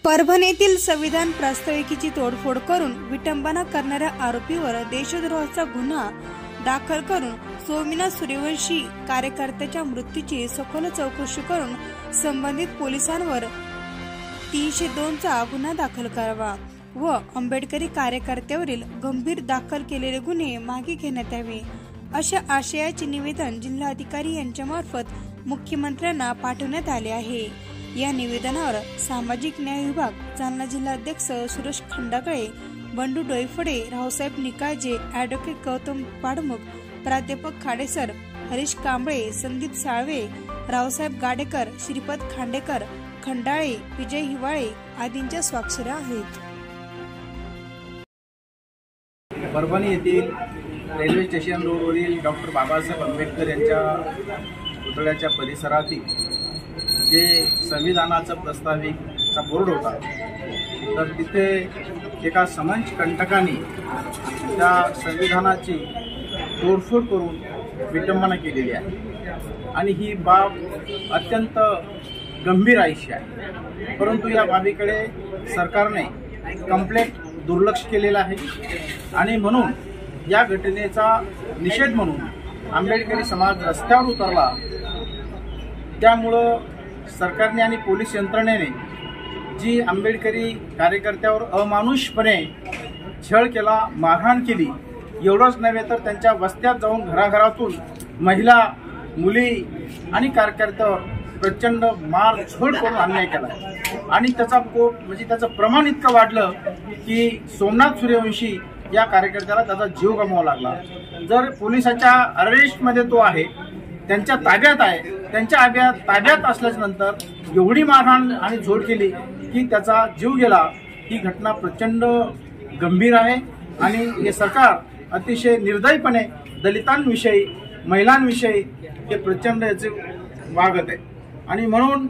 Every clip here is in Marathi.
परभणीतील संविधान प्रास्ताविकेची तोडफोड करून विटंबना करणाऱ्या आरोपीवर देशद्रोहाचा गुन्हा दाखल करून सोमनाथ सूर्यवंशी कार्यकर्त्याच्या मृत्यूची सखोल चौकशी करून संबंधित पोलिसांवर 302 चा गुन्हा दाखल करावा व आंबेडकरी कार्यकर्त्यावरील गंभीर दाखल केलेले गुन्हे मागे घेण्यात यावे अशा आशयाचे निवेदन जिल्हाधिकारी यांच्यामार्फत मुख्यमंत्र्यांना पाठवण्यात आले आहे। या निवेदनावर सामाजिक न्याय विभाग जालना जिल्हाध्यक्ष सुरेश खंडागळे, बंडू डोईफोडे, रावसाहेब निकाळजे, ॲडव्होकेट गौतम पाडमुख, प्राध्यापक खाडेसर, हरीश कांबळे, संदीप साळवे, रावसाहेब गाडेकर, श्रीपद खांडेकर, खंडाळे, विजय हिवाळे आदींच्या स्वाक्षऱ्या आहेत। परभणी येथील रेल्वे स्टेशन रोडवरील डॉक्टर बाबासाहेब आंबेडकर यांच्या पुतळ्याच्या परिसरातील जे संविधानाचा प्रस्ताविकेचा बोर्ड होता, तर तिथे एका समंच कंटकाने त्या संविधानाची तोडफोड करून विटंबना केलेली आहे आणि ही बाब अत्यंत गंभीर आहे। परंतु या बाबीकडे सरकारने कंप्लीट दुर्लक्ष केलेलं आहे आणि म्हणून या घटनेचा निषेध म्हणून आंबेडकरी समाज रस्त्यावर उतरला। त्यामुळं सरकारने आणि पोलीस यंत्रणेने जी आंबेडकरी कार्यकर्त्यावर अमानुषपणे छळ केला, मारहाण केली, एवढंच नव्हे तर त्यांच्या वस्त्यात जाऊन घराघरातून महिला, मुली आणि कार्यकर्त्यावर प्रचंड मारझोड करून अन्याय केला आणि त्याचा कोप म्हणजे त्याचं प्रमाण इतकं वाढलं की सोमनाथ सूर्यवंशी या कार्यकर्त्याला त्याचा जीव गमवावा लागला। जर पोलिसाच्या अरेस्टमध्ये तो आहे, त्यांच्या ताब्यात आहे, त्यांच्या ताब्यात असल्यानंतर एवढी मारहाण आणि झोड केली की त्याचा जीव गेला, ही घटना प्रचंड गंभीर आहे आणि हे सरकार अतिशय निर्दयीपणे दलितांविषयी, महिलांविषयी हे प्रचंड याचे वागत आहे आणि म्हणून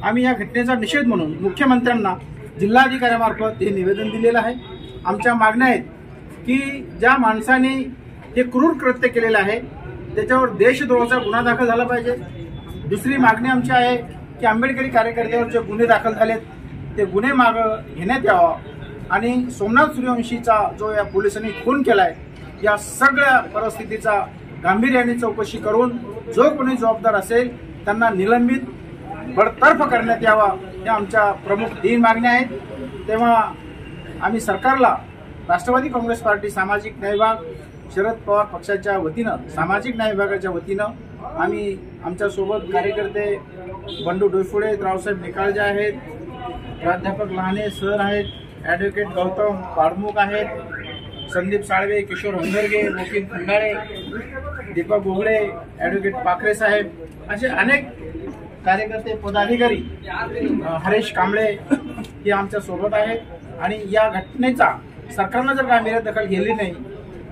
आम्ही या घटनेचा निषेध म्हणून मुख्यमंत्र्यांना जिल्हाधिकाऱ्यांमार्फत हे निवेदन दिलेलं आहे। आमच्या मागण्या आहेत की ज्या माणसाने हे क्रूर कृत्य केलेलं आहे त्याच्यावर देशद्रोहाचा गुन्हा दाखल झाला पाहिजे। दुसरी मागणी आमची आहे की आंबेडकरी कार्यकर्त्यावर जे गुन्हे दाखल झालेत ते गुन्हे मागे घेण्यात यावा आणि सोमनाथ सूर्यवंशीचा जो या पोलिसांनी खून केलाय या सगळ्या परिस्थितीचा गांभीर्याने चौकशी करून जो कोणी जबाबदार असेल त्यांना निलंबित बडतर्फ करण्यात यावा, या आमच्या प्रमुख 3 मागण्या आहेत। तेव्हा आम्ही सरकारला राष्ट्रवादी काँग्रेस पार्टी सामाजिक न्याय विभाग, शरद पवार पक्षाच्या वतीनं, सामाजिक न्याय विभागाच्या वतीनं आम्ही आमच्यासोबत कार्यकर्ते बंडू डोईफोडे, रावसाहेब निकाळजे आहेत, प्राध्यापक लहाने सर आहेत, ॲडव्होकेट गौतम पाडमुख आहेत, संदीप साळवे, किशोर हंगरगे, वकील खंडाळे, दीपक गोगडे, ॲडव्होकेट पाखरे साहेब असे अनेक कार्यकर्ते, पदाधिकारी, हरीश कांबळे हे आमच्या सोबत आहेत आणि या घटनेचा सरकारनं जर गांभीर्य दखल घेतली नाही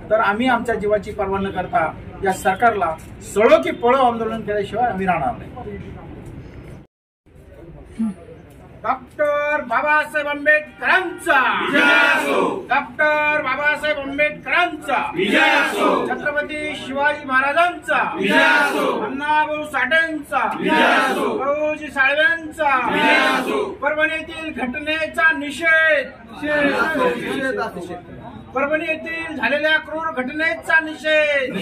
तर आम्ही आमच्या जीवाची पर्वा न करता या सरकारला सळो की पळो आंदोलन केल्याशिवाय आम्ही राहणार नाही। डॉक्टर बाबासाहेब आंबेडकरांचा विजय असो, डॉक्टर बाबासाहेब आंबेडकरांचा विजय असो, छत्रपती शिवाजी महाराजांचा विजय असो, अण्णाभाऊ साठेंचा विजय असो, भाऊजी साळवेंचा विजय असो। परभणीतील घटनेचा निषेध, परभणी येथील झालेल्या क्रूर घटनेचा निषेध,